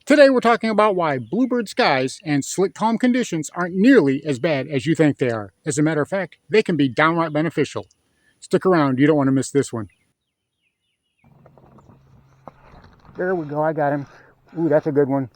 Today we're talking about why bluebird skies and slick calm conditions aren't nearly as bad as you think they are. As a matter of fact, they can be downright beneficial. Stick around, you don't want to miss this one. There we go, I got him. Ooh, that's a good one.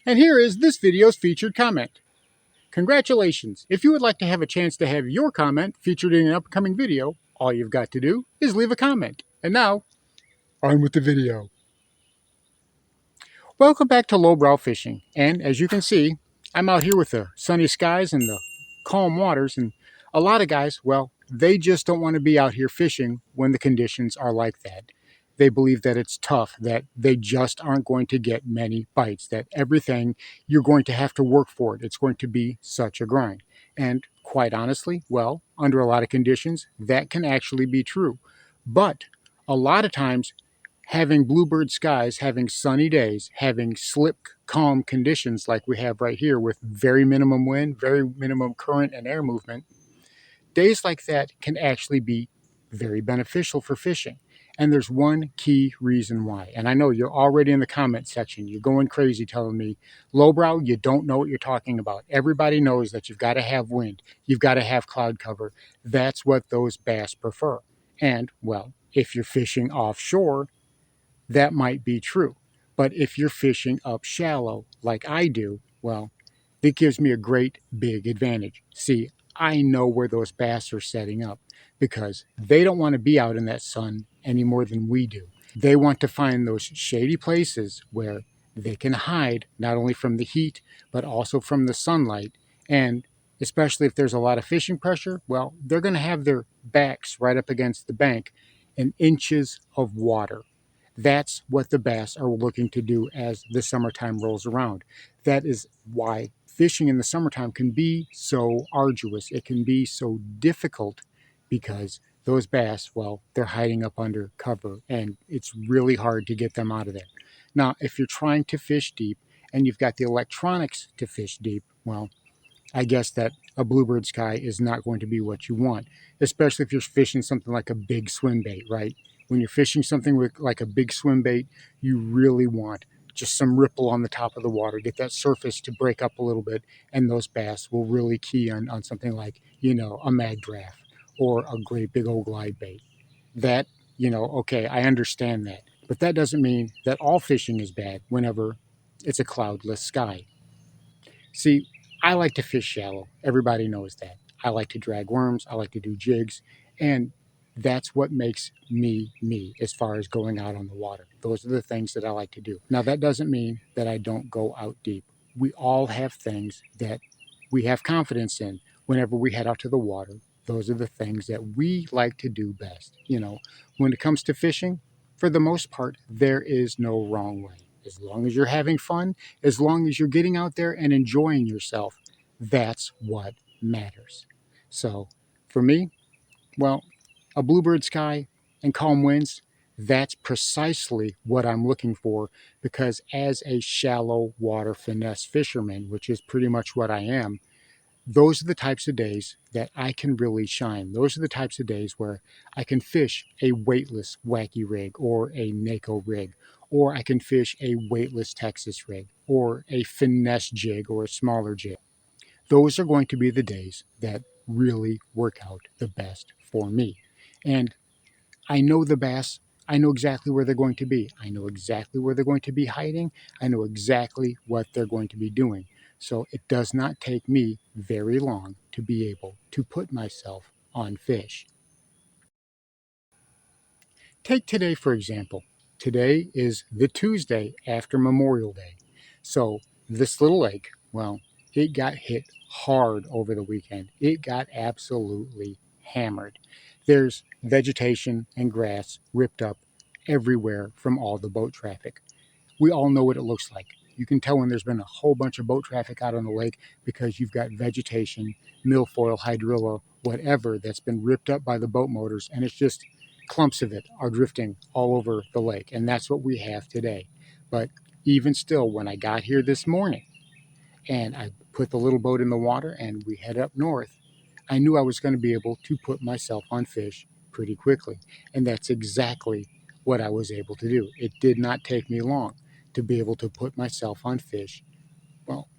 And here is this video's featured comment. Congratulations! If you would like to have a chance to have your comment featured in an upcoming video, all you've got to do is leave a comment. And now, on with the video. Welcome back to Lowbrow Fishing. And as you can see, I'm out here with the sunny skies and the calm waters. And a lot of guys, well, they just don't want to be out here fishing when the conditions are like that. They believe that it's tough, that they just aren't going to get many bites, that everything you're going to have to work for it. It's going to be such a grind. And quite honestly, well, under a lot of conditions, that can actually be true. But a lot of times, having bluebird skies, having sunny days, having slick, calm conditions like we have right here with very minimum wind, very minimum current and air movement, days like that can actually be very beneficial for fishing. And there's one key reason why. And I know you're already in the comment section. You're going crazy telling me, Lowbrow, you don't know what you're talking about. Everybody knows that you've got to have wind. You've got to have cloud cover. That's what those bass prefer. And, well, if you're fishing offshore, that might be true. But if you're fishing up shallow like I do, well, it gives me a great big advantage. See, I know where those bass are setting up because they don't want to be out in that sun any more than we do. They want to find those shady places where they can hide not only from the heat, but also from the sunlight. And especially if there's a lot of fishing pressure, well, they're going to have their backs right up against the bank in inches of water. That's what the bass are looking to do as the summertime rolls around. That is why fishing in the summertime can be so arduous. It can be so difficult because those bass, well, they're hiding up under cover and it's really hard to get them out of there. Now, if you're trying to fish deep and you've got the electronics to fish deep, well, I guess that a bluebird sky is not going to be what you want, especially if you're fishing something like a big swim bait, right? When you're fishing something with like a big swim bait, you really want just some ripple on the top of the water, get that surface to break up a little bit, and those bass will really key on something like, a mag draft or a great big old glide bait. That, okay, I understand that. But that doesn't mean that all fishing is bad whenever it's a cloudless sky. See, I like to fish shallow. Everybody knows that. I like to drag worms. I like to do jigs. And that's what makes me me as far as going out on the water. Those are the things that I like to do. Now, that doesn't mean that I don't go out deep. We all have things that we have confidence in whenever we head out to the water. Those are the things that we like to do best. When it comes to fishing, for the most part, there is no wrong way. As long as you're having fun, as long as you're getting out there and enjoying yourself, that's what matters. So for me, well, a bluebird sky and calm winds, that's precisely what I'm looking for because as a shallow water finesse fisherman, which is pretty much what I am, those are the types of days that I can really shine. Those are the types of days where I can fish a weightless wacky rig or a NACO rig, or I can fish a weightless Texas rig or a finesse jig or a smaller jig. Those are going to be the days that really work out the best for me. And I know the bass. I know exactly where they're going to be. I know exactly where they're going to be hiding. I know exactly what they're going to be doing. So it does not take me very long to be able to put myself on fish. Take today, for example. Today is the Tuesday after Memorial Day. So this little lake, well, it got hit hard over the weekend. It got absolutely hammered. There's vegetation and grass ripped up everywhere from all the boat traffic. We all know what it looks like. You can tell when there's been a whole bunch of boat traffic out on the lake because you've got vegetation, milfoil, hydrilla, whatever that's been ripped up by the boat motors, and it's just clumps of it are drifting all over the lake, and that's what we have today. But even still, when I got here this morning and I put the little boat in the water and we head up north, I knew I was going to be able to put myself on fish pretty quickly. And that's exactly what I was able to do. It did not take me long to be able to put myself on fish. Well,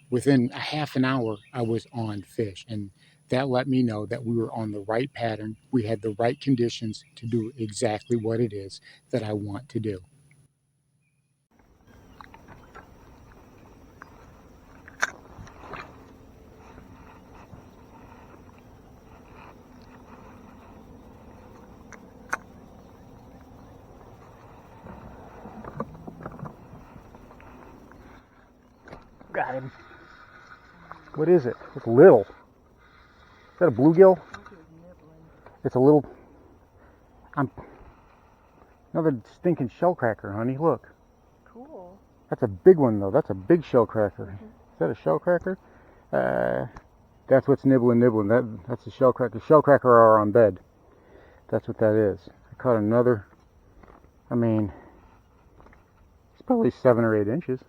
within a half an hour, I was on fish. And that let me know that we were on the right pattern. We had the right conditions to do exactly what it is that I want to do. Got him. What is it? It's little. Is that a bluegill? It's a little... Another stinking shellcracker, honey. Look. Cool. That's a big one, though. That's a big shellcracker. Is that a shellcracker? That's what's nibbling. That's a shellcracker. Shellcracker are on bed. That's what that is. I caught another. I mean, it's probably 7 or 8 inches.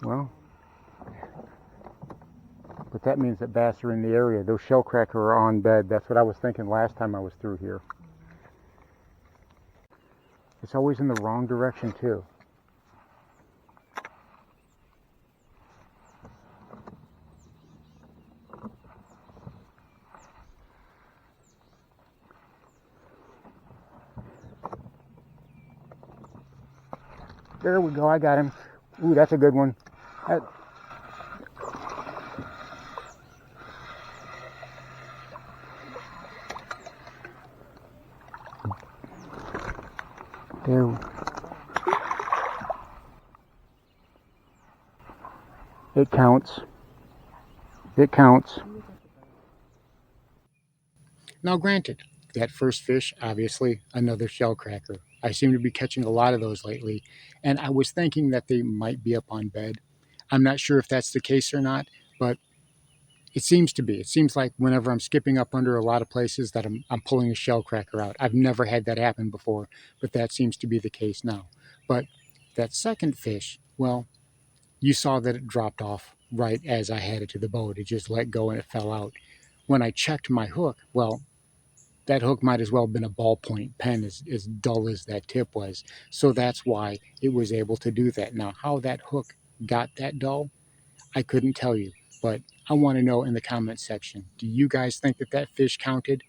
Well, but that means that bass are in the area. Those shellcracker are on bed. That's what I was thinking last time I was through here. It's always in the wrong direction, too. There we go. I got him. Ooh, that's a good one. There. It counts. It counts. Now, granted, that first fish, obviously, another shellcracker. I seem to be catching a lot of those lately, and I was thinking that they might be up on bed. I'm not sure if that's the case or not, but it seems to be. It seems like whenever I'm skipping up under a lot of places that I'm pulling a shellcracker out. I've never had that happen before, but that seems to be the case now. But that second fish, well, you saw that it dropped off right as I had it to the boat. It just let go and it fell out. When I checked my hook, well, that hook might as well have been a ballpoint pen, as dull as that tip was. So that's why it was able to do that. Now, how that hook got that dull, I couldn't tell you, but I want to know in the comment section. Do you guys think that that fish counted?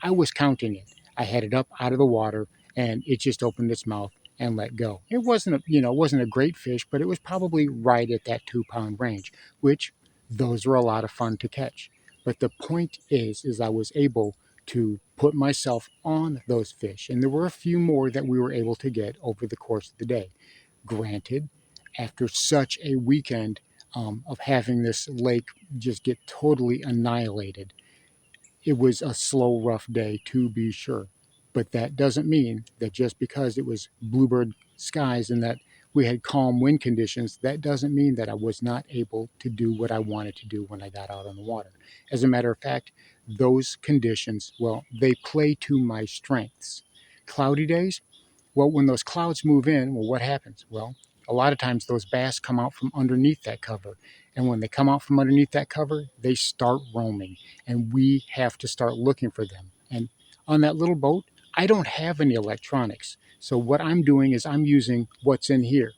I was counting it. I had it up out of the water, and it just opened its mouth and let go. It wasn't a great fish, but it was probably right at that 2-pound range, which those were a lot of fun to catch. But the point is I was able to put myself on those fish, and there were a few more that we were able to get over the course of the day. Granted, after such a weekend of having this lake just get totally annihilated, it was a slow, rough day to be sure. But that doesn't mean that just because it was bluebird skies and that we had calm wind conditions, that doesn't mean that I was not able to do what I wanted to do when I got out on the water. As a matter of fact, those conditions, well, they play to my strengths. Cloudy days, well, when those clouds move in, well, what happens? Well, a lot of times those bass come out from underneath that cover. And when they come out from underneath that cover, they start roaming. And we have to start looking for them. And on that little boat, I don't have any electronics. So what I'm doing is I'm using what's in here.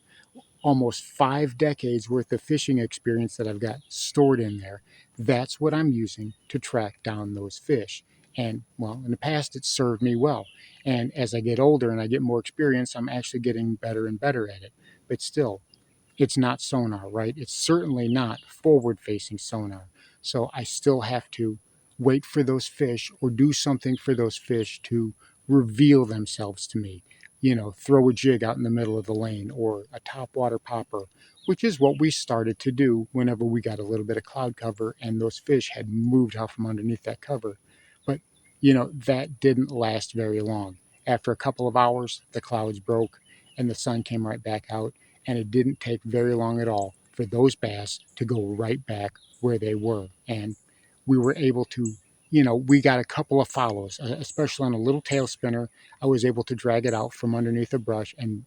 Almost 5 decades worth of fishing experience that I've got stored in there. That's what I'm using to track down those fish. And well, in the past, it served me well. And as I get older and I get more experience, I'm actually getting better and better at it. But still, it's not sonar, right? It's certainly not forward-facing sonar. So I still have to wait for those fish or do something for those fish to reveal themselves to me. Throw a jig out in the middle of the lane or a topwater popper, which is what we started to do whenever we got a little bit of cloud cover and those fish had moved out from underneath that cover. But, that didn't last very long. After a couple of hours, the clouds broke and the sun came right back out, and it didn't take very long at all for those bass to go right back where they were. And we were able to we got a couple of follows, especially on a little tail spinner. I was able to drag it out from underneath the brush, and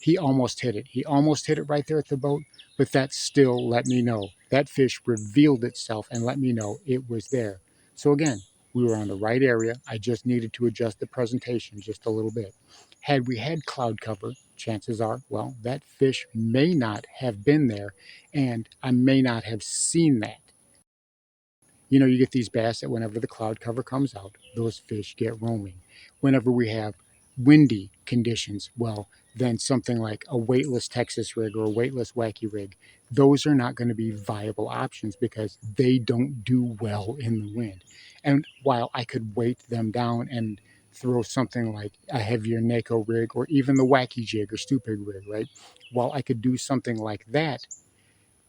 he almost hit it. He almost hit it right there at the boat, but that still let me know. That fish revealed itself and let me know it was there. So again, we were on the right area. I just needed to adjust the presentation just a little bit. Had we had cloud cover, chances are, well, that fish may not have been there, and I may not have seen that. You get these bass that whenever the cloud cover comes out, those fish get roaming. Whenever we have windy conditions, well, then something like a weightless Texas rig or a weightless wacky rig, those are not going to be viable options because they don't do well in the wind. And while I could weight them down and throw something like a heavier NACO rig or even the wacky jig or stupid rig, right? While I could do something like that,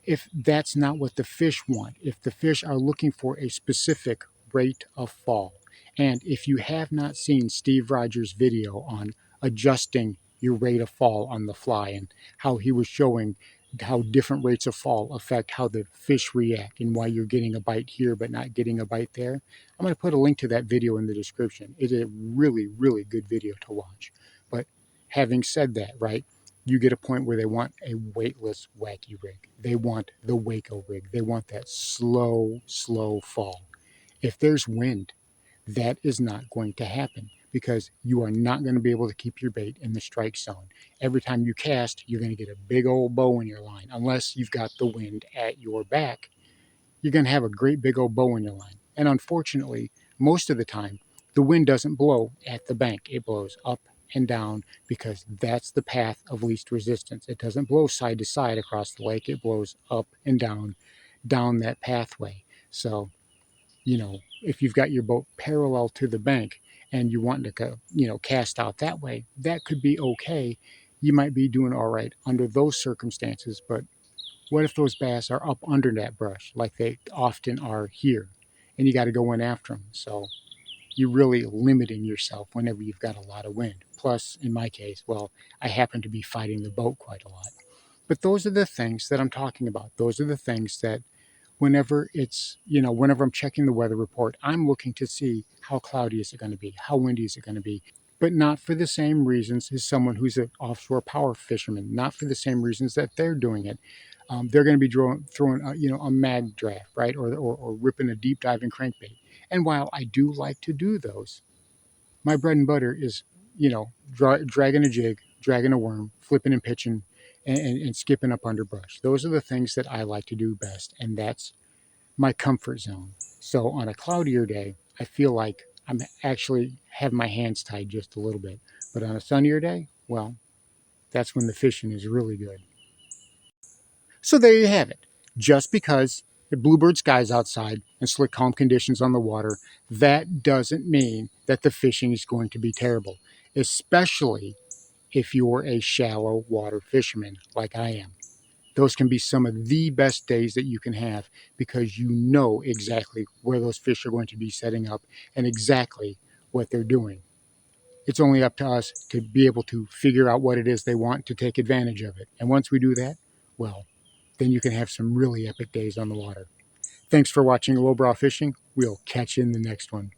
if that's not what the fish want, if the fish are looking for a specific rate of fall. And if you have not seen Steve Rogers' video on adjusting your rate of fall on the fly and how he was showing how different rates of fall affect how the fish react and why you're getting a bite here but not getting a bite there, I'm going to put a link to that video in the description. It's a really, really good video to watch. But having said that, right, you get a point where they want a weightless wacky rig. They want the Waco rig. They want that slow, slow fall. If there's wind, that is not going to happen because you are not going to be able to keep your bait in the strike zone. Every time you cast, you're going to get a big old bow in your line. Unless you've got the wind at your back, you're going to have a great big old bow in your line. And unfortunately, most of the time, the wind doesn't blow at the bank. It blows up and down because that's the path of least resistance. It doesn't blow side to side across the lake. It blows up and down that pathway. So, if you've got your boat parallel to the bank and you want to, cast out that way, that could be okay. You might be doing all right under those circumstances, but what if those bass are up under that brush like they often are here and you got to go in after them? So you're really limiting yourself whenever you've got a lot of wind. Plus, in my case, well, I happen to be fighting the boat quite a lot. But those are the things that I'm talking about. Those are the things that whenever I'm checking the weather report, I'm looking to see how cloudy is it going to be? How windy is it going to be? But not for the same reasons as someone who's an offshore power fisherman, not for the same reasons that they're doing it. They're going to be throwing a mag draft, right? Or ripping a deep diving crankbait. And while I do like to do those, my bread and butter is, dragging a jig, dragging a worm, flipping and pitching, and skipping up underbrush. Those are the things that I like to do best, and that's my comfort zone. So on a cloudier day, I feel like I'm actually have my hands tied just a little bit. But on a sunnier day, well, that's when the fishing is really good. So there you have it. Just because the bluebird skies outside and slick calm conditions on the water, that doesn't mean that the fishing is going to be terrible, especially if you're a shallow water fisherman like I am. Those can be some of the best days that you can have because you know exactly where those fish are going to be setting up and exactly what they're doing. It's only up to us to be able to figure out what it is they want to take advantage of it. And once we do that, well, then you can have some really epic days on the water. Thanks for watching Lowbrow Fishing. We'll catch you in the next one.